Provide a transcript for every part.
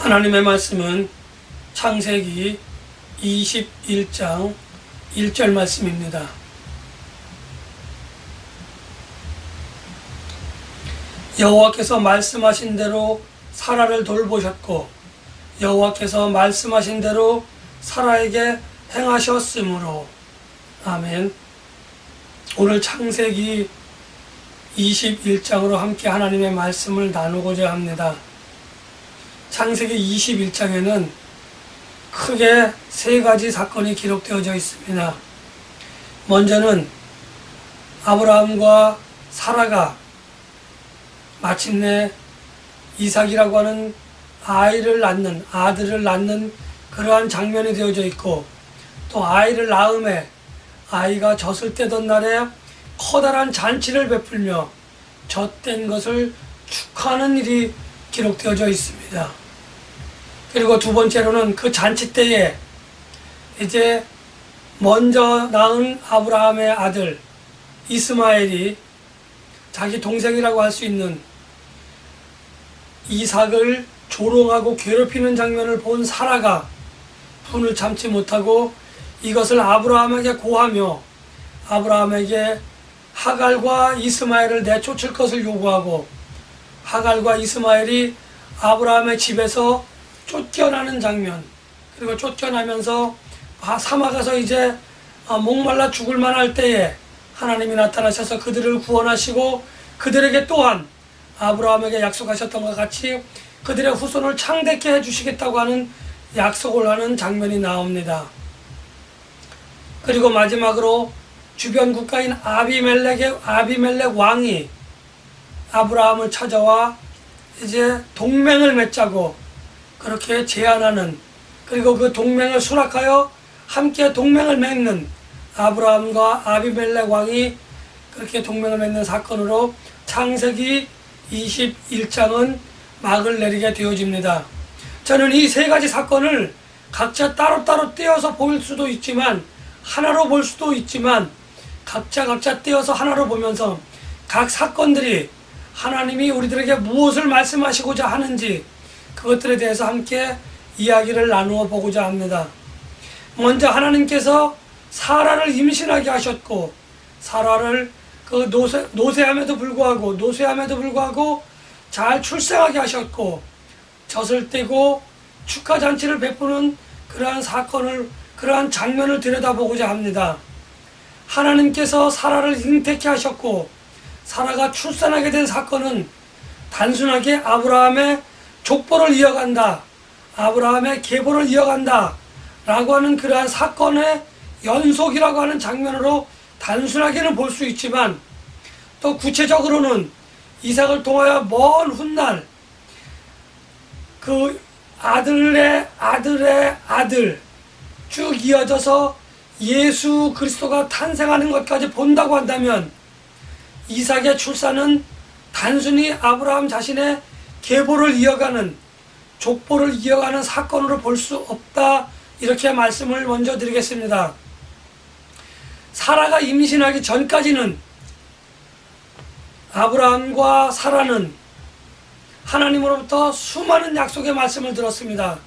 하나님의 말씀은 창세기 21장 1절 말씀입니다. 여호와께서 말씀하신 대로 사라를 돌보셨고 여호와께서 말씀하신 대로 사라에게 행하셨으므로. 아멘. 오늘 창세기 21장으로 함께 하나님의 말씀을 나누고자 합니다. 창세기 21장에는 크게 세 가지 사건이 기록되어져 있습니다. 먼저는 아브라함과 사라가 마침내 이삭이라고 하는 아들을 낳는 그러한 장면이 되어져 있고, 또 아이를 낳음에 아이가 젖을 떼던 날에 커다란 잔치를 베풀며 젖된 것을 축하하는 일이 기록되어져 있습니다. 그리고 두 번째로는 그 잔치 때에 이제 먼저 낳은 아브라함의 아들 이스마엘이 자기 동생이라고 할 수 있는 이삭을 조롱하고 괴롭히는 장면을 본 사라가 분을 참지 못하고 이것을 아브라함에게 고하며 아브라함에게 하갈과 이스마엘을 내쫓을 것을 요구하고, 하갈과 이스마엘이 아브라함의 집에서 쫓겨나는 장면, 그리고 쫓겨나면서 사막에서 이제 목말라 죽을 만할 때에 하나님이 나타나셔서 그들을 구원하시고 그들에게 또한 아브라함에게 약속하셨던 것 같이 그들의 후손을 창대케 해주시겠다고 하는 약속을 하는 장면이 나옵니다. 그리고 마지막으로 주변 국가인 아비멜렉 왕이 아브라함을 찾아와 이제 동맹을 맺자고 그렇게 제안하는, 그리고 그 동맹을 수락하여 함께 동맹을 맺는 아브라함과 아비멜렉 왕이 그렇게 동맹을 맺는 사건으로 창세기 21장은 막을 내리게 되어집니다. 저는 이 세 가지 사건을 각자 따로따로 떼어서 볼 수도 있지만 하나로 볼 수도 있지만 각자 떼어서 하나로 보면서 각 사건들이 하나님이 우리들에게 무엇을 말씀하시고자 하는지 그것들에 대해서 함께 이야기를 나누어 보고자 합니다. 먼저 하나님께서 사라를 임신하게 하셨고 사라를 그 노쇠함에도 불구하고 잘 출생하게 하셨고 젖을 떼고 축하잔치를 베푸는 그러한 장면을 들여다보고자 합니다. 하나님께서 사라를 잉태케 하셨고 사라가 출산하게 된 사건은 단순하게 아브라함의 족보를 이어간다, 아브라함의 계보를 이어간다 라고 하는 그러한 사건의 연속이라고 하는 장면으로 단순하게는 볼 수 있지만, 또 구체적으로는 이삭을 통하여 먼 훗날 그 아들의 아들 쭉 이어져서 예수 그리스도가 탄생하는 것까지 본다고 한다면 이삭의 출산은 단순히 아브라함 자신의 계보를 이어가는, 족보를 이어가는 사건으로 볼 수 없다, 이렇게 말씀을 먼저 드리겠습니다. 사라가 임신하기 전까지는 아브라함과 사라는 하나님으로부터 수많은 약속의 말씀을 들었습니다.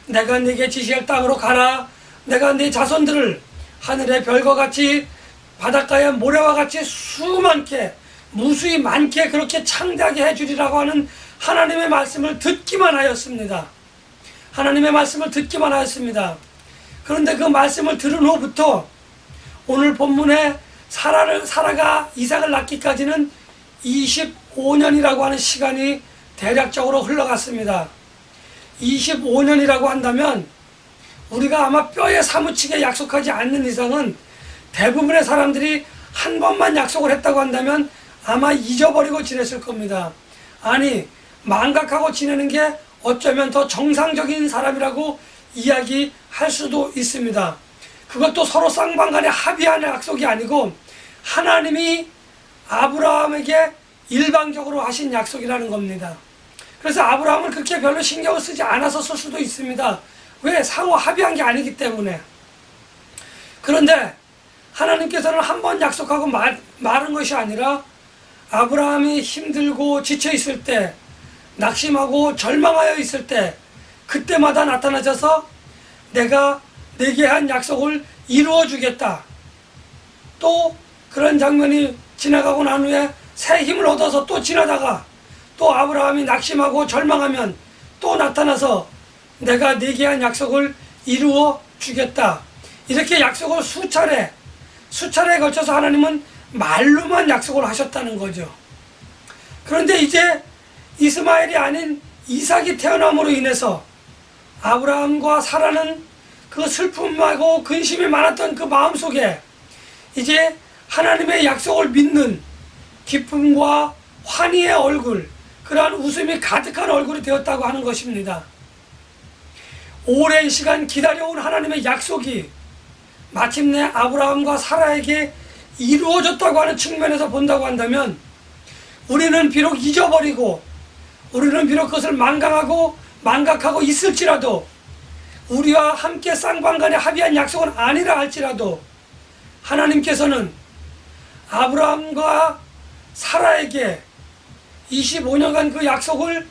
내가 네게 지시할 땅으로 가라, 내가 네 자손들을 하늘의 별과 같이 바닷가의 모래와 같이 수많게 무수히 많게 그렇게 창대하게 해주리라고 하는 하나님의 말씀을 듣기만 하였습니다. 하나님의 말씀을 듣기만 하였습니다. 그런데 그 말씀을 들은 후부터 오늘 본문에 사라가 이삭을 낳기까지는 25년이라고 하는 시간이 대략적으로 흘러갔습니다. 25년이라고 한다면 우리가 아마 뼈에 사무치게 약속하지 않는 이상은 대부분의 사람들이 한 번만 약속을 했다고 한다면 아마 잊어버리고 지냈을 겁니다. 아니, 망각하고 지내는 게 어쩌면 더 정상적인 사람이라고 이야기할 수도 있습니다. 그것도 서로 쌍방간에 합의한 약속이 아니고 하나님이 아브라함에게 일방적으로 하신 약속이라는 겁니다. 그래서 아브라함은 그렇게 별로 신경을 쓰지 않았었을 수도 있습니다. 왜? 상호 합의한 게 아니기 때문에. 그런데 하나님께서는 한 번 약속하고 마른 것이 아니라 아브라함이 힘들고 지쳐 있을 때, 낙심하고 절망하여 있을 때, 그때마다 나타나셔서 내가 내게 한 약속을 이루어 주겠다. 또 그런 장면이 지나가고 난 후에 새 힘을 얻어서 또 지나다가 또 아브라함이 낙심하고 절망하면 또 나타나서 내가 네게 한 약속을 이루어 주겠다. 이렇게 약속을 수차례에 걸쳐서 하나님은 말로만 약속을 하셨다는 거죠. 그런데 이제 이스마엘이 아닌 이삭이 태어남으로 인해서 아브라함과 사라는 그 슬픔하고 근심이 많았던 그 마음속에 이제 하나님의 약속을 믿는 기쁨과 환희의 얼굴, 그러한 웃음이 가득한 얼굴이 되었다고 하는 것입니다. 오랜 시간 기다려온 하나님의 약속이 마침내 아브라함과 사라에게 이루어졌다고 하는 측면에서 본다고 한다면, 우리는 비록 잊어버리고 우리는 비록 그것을 망각하고 있을지라도, 우리와 함께 쌍방간에 합의한 약속은 아니라 할지라도 하나님께서는 아브라함과 사라에게 25년간 그 약속을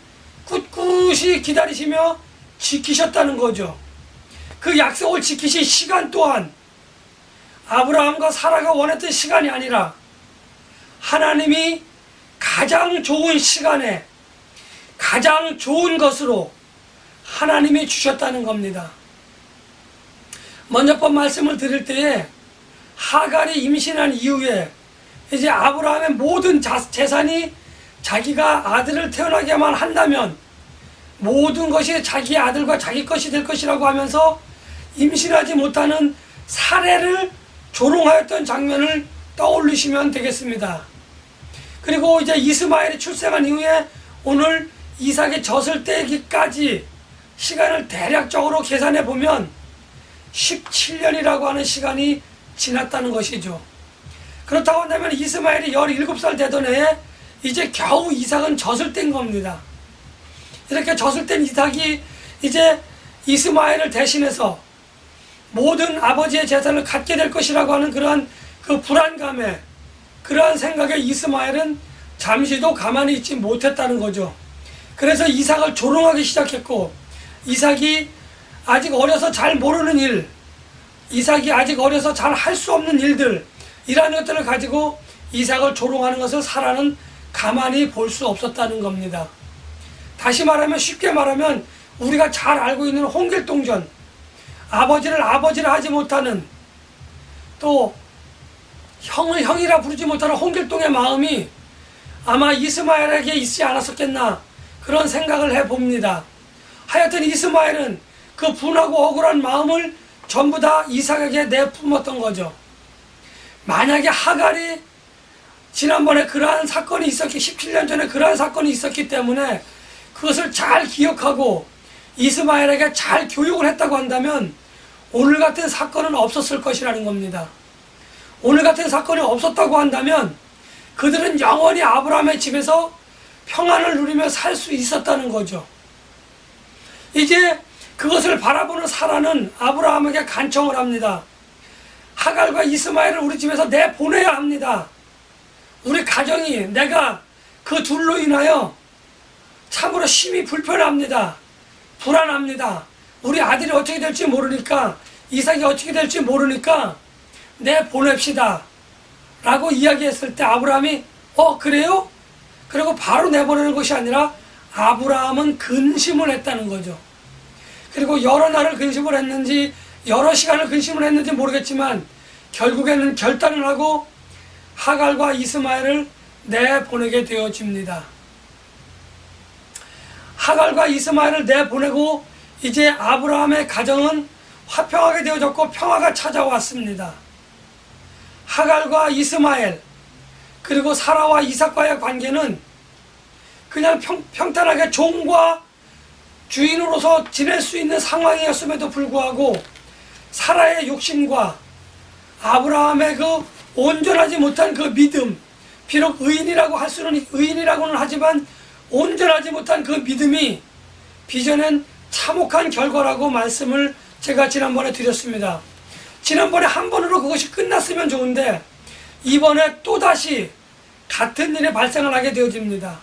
꿋꿋이 기다리시며 지키셨다는 거죠. 그 약속을 지키신 시간 또한 아브라함과 사라가 원했던 시간이 아니라 하나님이 가장 좋은 시간에 가장 좋은 것으로 하나님이 주셨다는 겁니다. 먼저 번 말씀을 드릴 때에 하갈이 임신한 이후에 이제 아브라함의 모든 재산이 자기가 아들을 태어나게만 한다면 모든 것이 자기 아들과 자기 것이 될 것이라고 하면서 임신하지 못하는 사례를 조롱하였던 장면을 떠올리시면 되겠습니다. 그리고 이제 이스마엘이 출생한 이후에 오늘 이삭이 젖을 떼기까지 시간을 대략적으로 계산해 보면 17년이라고 하는 시간이 지났다는 것이죠. 그렇다고 한다면 이스마엘이 17살 되던 해에 이제 겨우 이삭은 젖을 뗀 겁니다. 이렇게 젖을 뗀 이삭이 이제 이스마엘을 대신해서 모든 아버지의 재산을 갖게 될 것이라고 하는 그러한 그 불안감에, 그러한 생각에 이스마엘은 잠시도 가만히 있지 못했다는 거죠. 그래서 이삭을 조롱하기 시작했고, 이삭이 아직 어려서 잘 모르는 일, 이삭이 아직 어려서 잘 할 수 없는 일들, 이러한 것들을 가지고 이삭을 조롱하는 것을 사라는 가만히 볼 수 없었다는 겁니다. 다시 말하면, 쉽게 말하면 우리가 잘 알고 있는 홍길동전, 아버지를 아버지라 하지 못하는, 또 형을 형이라 부르지 못하는 홍길동의 마음이 아마 이스마엘에게 있지 않았었겠나, 그런 생각을 해봅니다. 하여튼 이스마엘은 그 분하고 억울한 마음을 전부 다 이삭에게 내뿜었던 거죠. 만약에 하갈이 지난번에 그러한 사건이 17년 전에 그러한 사건이 있었기 때문에 그것을 잘 기억하고 이스마엘에게 잘 교육을 했다고 한다면 오늘 같은 사건은 없었을 것이라는 겁니다. 오늘 같은 사건이 없었다고 한다면 그들은 영원히 아브라함의 집에서 평안을 누리며 살 수 있었다는 거죠. 이제 그것을 바라보는 사라는 아브라함에게 간청을 합니다. 하갈과 이스마엘을 우리 집에서 내보내야 합니다. 우리 가정이, 내가 그 둘로 인하여 참으로 심히 불편합니다. 불안합니다. 우리 아들이 어떻게 될지 모르니까, 이삭이 어떻게 될지 모르니까 내보냅시다 라고 이야기했을 때 아브라함이 그래요? 그리고 바로 내보내는 것이 아니라 아브라함은 근심을 했다는 거죠. 그리고 여러 날을 근심을 했는지 여러 시간을 근심을 했는지 모르겠지만 결국에는 결단을 하고 하갈과 이스마엘을 내보내게 되어집니다. 하갈과 이스마엘을 내보내고 이제 아브라함의 가정은 화평하게 되어졌고 평화가 찾아왔습니다. 하갈과 이스마엘, 그리고 사라와 이삭과의 관계는 그냥 평탄하게 종과 주인으로서 지낼 수 있는 상황이었음에도 불구하고 사라의 욕심과 아브라함의 그 온전하지 못한 그 믿음, 비록 의인이라고는 하지만 온전하지 못한 그 믿음이 빚어낸 참혹한 결과라고 말씀을 제가 지난번에 드렸습니다. 지난번에 한 번으로 그것이 끝났으면 좋은데 이번에 또다시 같은 일이 발생을 하게 되어집니다.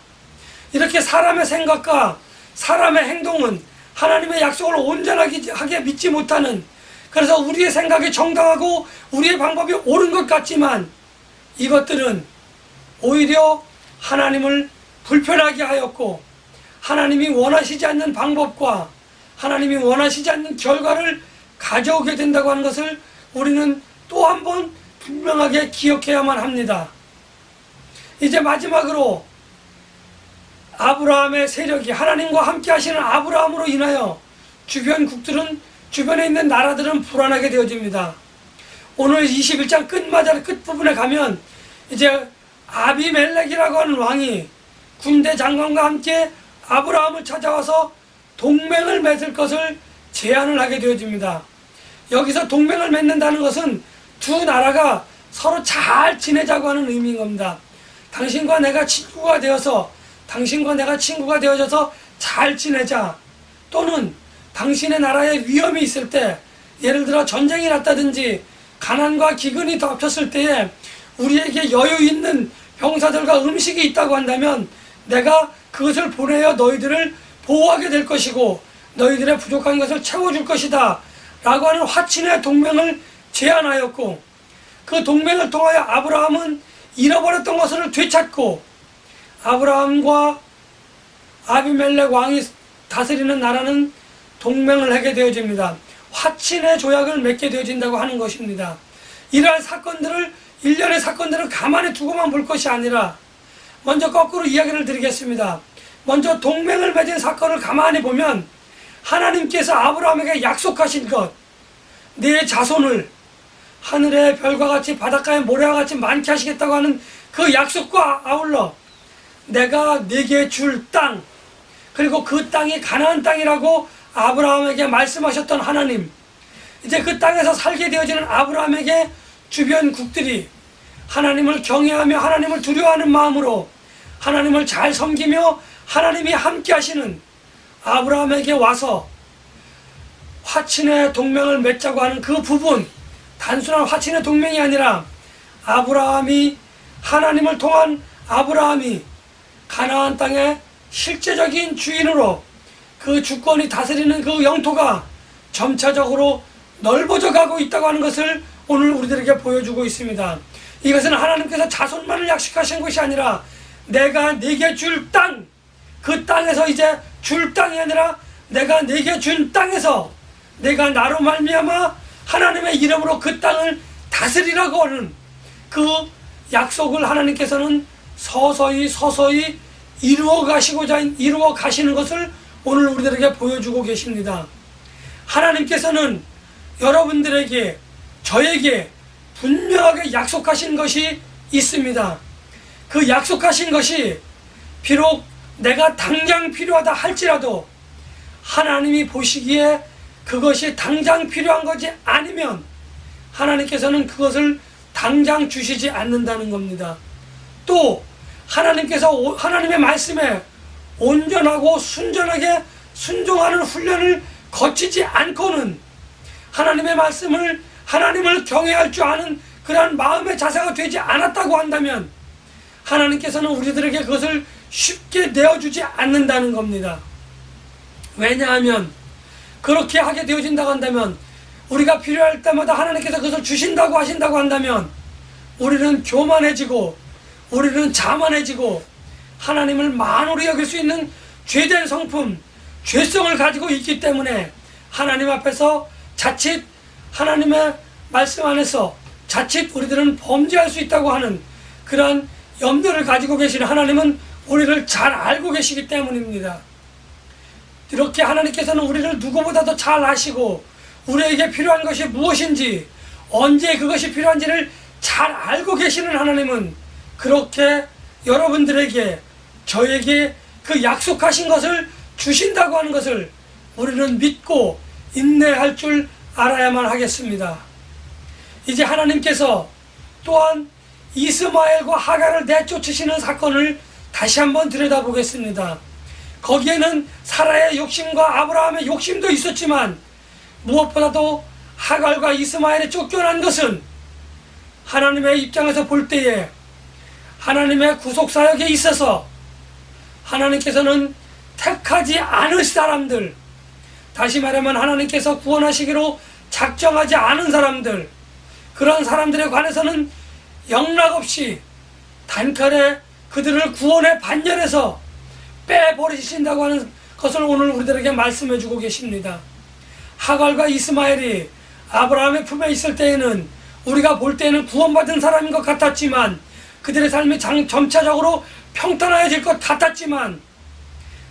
이렇게 사람의 생각과 사람의 행동은 하나님의 약속을 온전하게 믿지 못하는, 그래서 우리의 생각이 정당하고 우리의 방법이 옳은 것 같지만 이것들은 오히려 하나님을 불편하게 하였고 하나님이 원하시지 않는 방법과 하나님이 원하시지 않는 결과를 가져오게 된다고 하는 것을 우리는 또 한 번 분명하게 기억해야만 합니다. 이제 마지막으로 아브라함의 세력이, 하나님과 함께 하시는 아브라함으로 인하여 주변에 있는 나라들은 불안하게 되어집니다. 오늘 21장 끝부분에 가면 이제 아비멜렉이라고 하는 왕이 군대 장관과 함께 아브라함을 찾아와서 동맹을 맺을 것을 제안을 하게 되어집니다. 여기서 동맹을 맺는다는 것은 두 나라가 서로 잘 지내자고 하는 의미인 겁니다. 당신과 내가 친구가 되어서, 당신과 내가 친구가 되어져서 잘 지내자. 또는 당신의 나라에 위험이 있을 때, 예를 들어 전쟁이 났다든지 가난과 기근이 덮쳤을 때에 우리에게 여유 있는 병사들과 음식이 있다고 한다면 내가 그것을 보내어 너희들을 보호하게 될 것이고 너희들의 부족한 것을 채워줄 것이다 라고 하는 화친의 동맹을 제안하였고, 그 동맹을 통하여 아브라함은 잃어버렸던 것을 되찾고 아브라함과 아비멜렉 왕이 다스리는 나라는 동맹을 하게 되어집니다. 화친의 조약을 맺게 되어진다고 하는 것입니다. 이러한 사건들을, 일련의 사건들을 가만히 두고만 볼 것이 아니라 먼저 거꾸로 이야기를 드리겠습니다. 먼저 동맹을 맺은 사건을 가만히 보면 하나님께서 아브라함에게 약속하신 것, 네 자손을 하늘의 별과 같이 바닷가의 모래와 같이 많게 하시겠다고 하는 그 약속과 아울러 내가 네게 줄 땅, 그리고 그 땅이 가나안 땅이라고 아브라함에게 말씀하셨던 하나님, 이제 그 땅에서 살게 되어지는 아브라함에게 주변국들이 하나님을 경외하며 하나님을 두려워하는 마음으로 하나님을 잘 섬기며 하나님이 함께 하시는 아브라함에게 와서 화친의 동맹을 맺자고 하는 그 부분, 단순한 화친의 동맹이 아니라 아브라함이, 하나님을 통한 아브라함이 가나안 땅의 실제적인 주인으로 그 주권이 다스리는 그 영토가 점차적으로 넓어져 가고 있다고 하는 것을 오늘 우리들에게 보여주고 있습니다. 이것은 하나님께서 자손만을 약속하신 것이 아니라 내가 네게 줄 땅, 그 땅에서 이제 줄 땅이 아니라 내가 네게 준 땅에서 내가 나로 말미암아 하나님의 이름으로 그 땅을 다스리라고 하는 그 약속을 하나님께서는 서서히 이루어 가시는 것을 오늘 우리들에게 보여주고 계십니다. 하나님께서는 여러분들에게, 저에게 분명하게 약속하신 것이 있습니다. 그 약속하신 것이 비록 내가 당장 필요하다 할지라도 하나님이 보시기에 그것이 당장 필요한 것이 아니면 하나님께서는 그것을 당장 주시지 않는다는 겁니다. 또 하나님께서 하나님의 말씀에 온전하고 순전하게 순종하는 훈련을 거치지 않고는 하나님의 말씀을, 하나님을 경외할 줄 아는 그러한 마음의 자세가 되지 않았다고 한다면 하나님께서는 우리들에게 그것을 쉽게 내어주지 않는다는 겁니다. 왜냐하면 그렇게 하게 되어진다고 한다면, 우리가 필요할 때마다 하나님께서 그것을 주신다고 하신다고 한다면 우리는 교만해지고 우리는 자만해지고 하나님을 만홀히 여길 수 있는 죄된 성품, 죄성을 가지고 있기 때문에 하나님 앞에서 자칫, 하나님의 말씀 안에서 자칫 우리들은 범죄할 수 있다고 하는 그러한 염려를 가지고 계시는 하나님은 우리를 잘 알고 계시기 때문입니다. 이렇게 하나님께서는 우리를 누구보다도 잘 아시고 우리에게 필요한 것이 무엇인지, 언제 그것이 필요한지를 잘 알고 계시는 하나님은 그렇게 여러분들에게, 저에게 그 약속하신 것을 주신다고 하는 것을 우리는 믿고 인내할 줄 알아야만 하겠습니다. 이제 하나님께서 또한 이스마엘과 하갈을 내쫓으시는 사건을 다시 한번 들여다보겠습니다. 거기에는 사라의 욕심과 아브라함의 욕심도 있었지만 무엇보다도 하갈과 이스마엘이 쫓겨난 것은 하나님의 입장에서 볼 때에 하나님의 구속사역에 있어서 하나님께서는 택하지 않을 사람들, 다시 말하면 하나님께서 구원하시기로 작정하지 않은 사람들, 그런 사람들에 관해서는 영락없이 단칼에 그들을 구원의 반열에서 빼버리신다고 하는 것을 오늘 우리들에게 말씀해 주고 계십니다. 하갈과 이스마엘이 아브라함의 품에 있을 때에는 우리가 볼 때에는 구원받은 사람인 것 같았지만, 그들의 삶이 점차적으로 평탄해질 것 같았지만,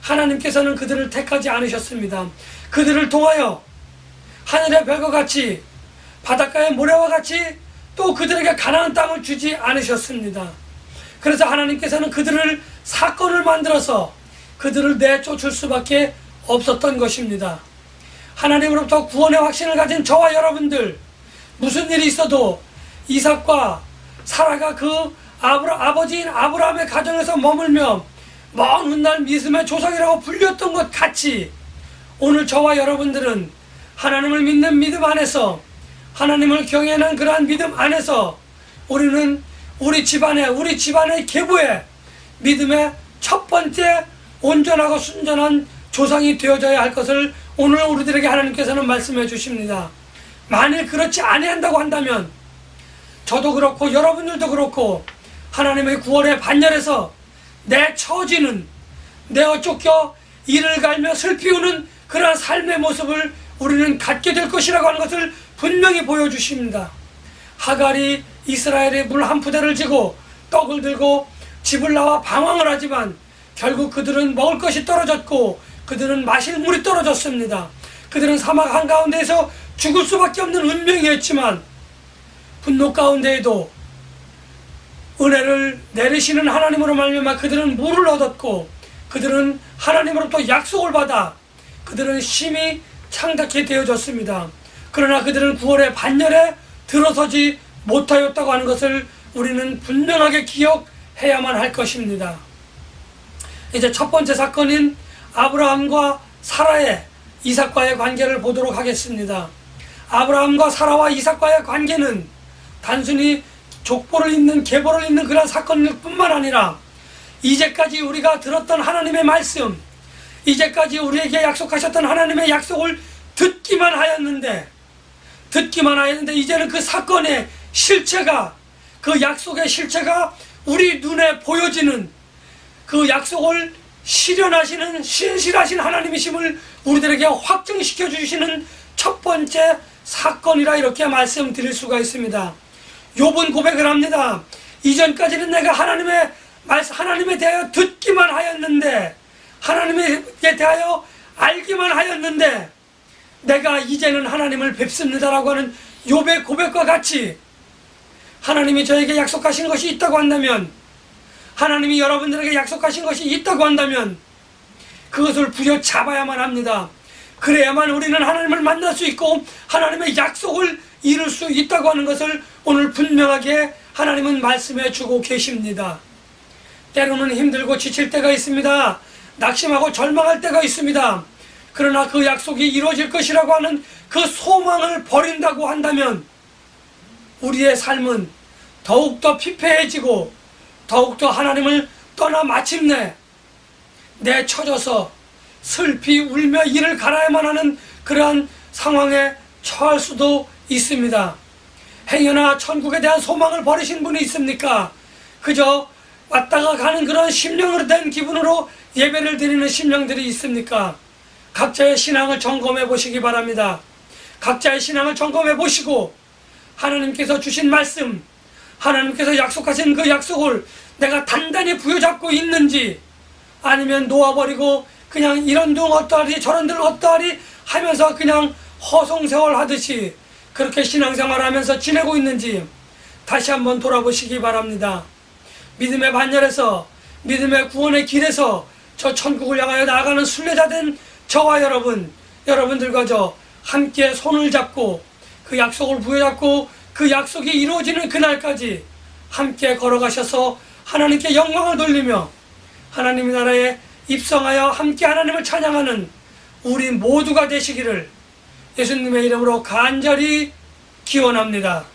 하나님께서는 그들을 택하지 않으셨습니다. 그들을 통하여 하늘의 별과 같이 바닷가의 모래와 같이 또 그들에게 가나안 땅을 주지 않으셨습니다. 그래서 하나님께서는 그들을 사건을 만들어서 그들을 내쫓을 수밖에 없었던 것입니다. 하나님으로부터 구원의 확신을 가진 저와 여러분들, 무슨 일이 있어도 이삭과 사라가 그 아버지인 아브라함의 가정에서 머물며 먼 훗날 믿음의 조상이라고 불렸던 것 같이, 오늘 저와 여러분들은 하나님을 믿는 믿음 안에서, 하나님을 경외하는 그러한 믿음 안에서 우리는 우리 집안의 계보에 믿음의 첫 번째 온전하고 순전한 조상이 되어져야 할 것을 오늘 우리들에게 하나님께서는 말씀해 주십니다. 만일 그렇지 아니한다고 한다면 저도 그렇고 여러분들도 그렇고 하나님의 구원의 반열에서 내 처지는 내어 쫓겨 이를 갈며 슬피 우는 그러한 삶의 모습을 우리는 갖게 될 것이라고 하는 것을 분명히 보여주십니다. 하갈이 이스라엘의 물 한 푸대를 지고 떡을 들고 집을 나와 방황을 하지만 결국 그들은 먹을 것이 떨어졌고 그들은 마실 물이 떨어졌습니다. 그들은 사막 한가운데에서 죽을 수밖에 없는 운명이었지만 분노 가운데에도 은혜를 내리시는 하나님으로 말미암아 그들은 물을 얻었고, 그들은 하나님으로부터 약속을 받아 그들은 심히 창작게 되어졌습니다. 그러나 그들은 구원의 반열에 들어서지 못하였다고 하는 것을 우리는 분명하게 기억해야만 할 것입니다. 이제 첫 번째 사건인 아브라함과 사라의 이삭과의 관계를 보도록 하겠습니다. 아브라함과 사라와 이삭과의 관계는 단순히 족보를 잇는, 계보를 잇는 그런 사건일 뿐만 아니라 이제까지 우리가 들었던 하나님의 말씀, 이제까지 우리에게 약속하셨던 하나님의 약속을 듣기만 하였는데 이제는 그 사건의 실체가, 그 약속의 실체가 우리 눈에 보여지는, 그 약속을 실현하시는 신실하신 하나님이심을 우리들에게 확증시켜 주시는 첫 번째 사건이라 이렇게 말씀드릴 수가 있습니다. 욥은 고백을 합니다. 이전까지는 내가 하나님에 대하여 듣기만 하였는데, 하나님에 대하여 알기만 하였는데 내가 이제는 하나님을 뵙습니다라고 하는 욥의 고백과 같이, 하나님이 저에게 약속하신 것이 있다고 한다면, 하나님이 여러분들에게 약속하신 것이 있다고 한다면 그것을 부여잡아야만 합니다. 그래야만 우리는 하나님을 만날 수 있고 하나님의 약속을 이룰 수 있다고 하는 것을 오늘 분명하게 하나님은 말씀해 주고 계십니다. 때로는 힘들고 지칠 때가 있습니다. 낙심하고 절망할 때가 있습니다. 그러나 그 약속이 이루어질 것이라고 하는 그 소망을 버린다고 한다면 우리의 삶은 더욱더 피폐해지고 더욱더 하나님을 떠나 마침내 내쳐져서 슬피 울며 이를 갈아야만 하는 그러한 상황에 처할 수도 있습니다. 행여나 천국에 대한 소망을 버리신 분이 있습니까? 그저 왔다가 가는 그런 심령으로 된 기분으로 예배를 드리는 심령들이 있습니까? 각자의 신앙을 점검해 보시기 바랍니다. 각자의 신앙을 점검해 보시고 하나님께서 주신 말씀, 하나님께서 약속하신 그 약속을 내가 단단히 부여잡고 있는지, 아니면 놓아버리고 그냥 이런 둥 어떠하리 저런 들 어떠하리 하면서 그냥 허송세월 하듯이 그렇게 신앙생활을 하면서 지내고 있는지 다시 한번 돌아보시기 바랍니다. 믿음의 반열에서, 믿음의 구원의 길에서 저 천국을 향하여 나아가는 순례자된 저와 여러분들과 저 함께 손을 잡고 그 약속을 부여잡고 그 약속이 이루어지는 그날까지 함께 걸어가셔서 하나님께 영광을 돌리며 하나님의 나라에 입성하여 함께 하나님을 찬양하는 우리 모두가 되시기를 예수님의 이름으로 간절히 기원합니다.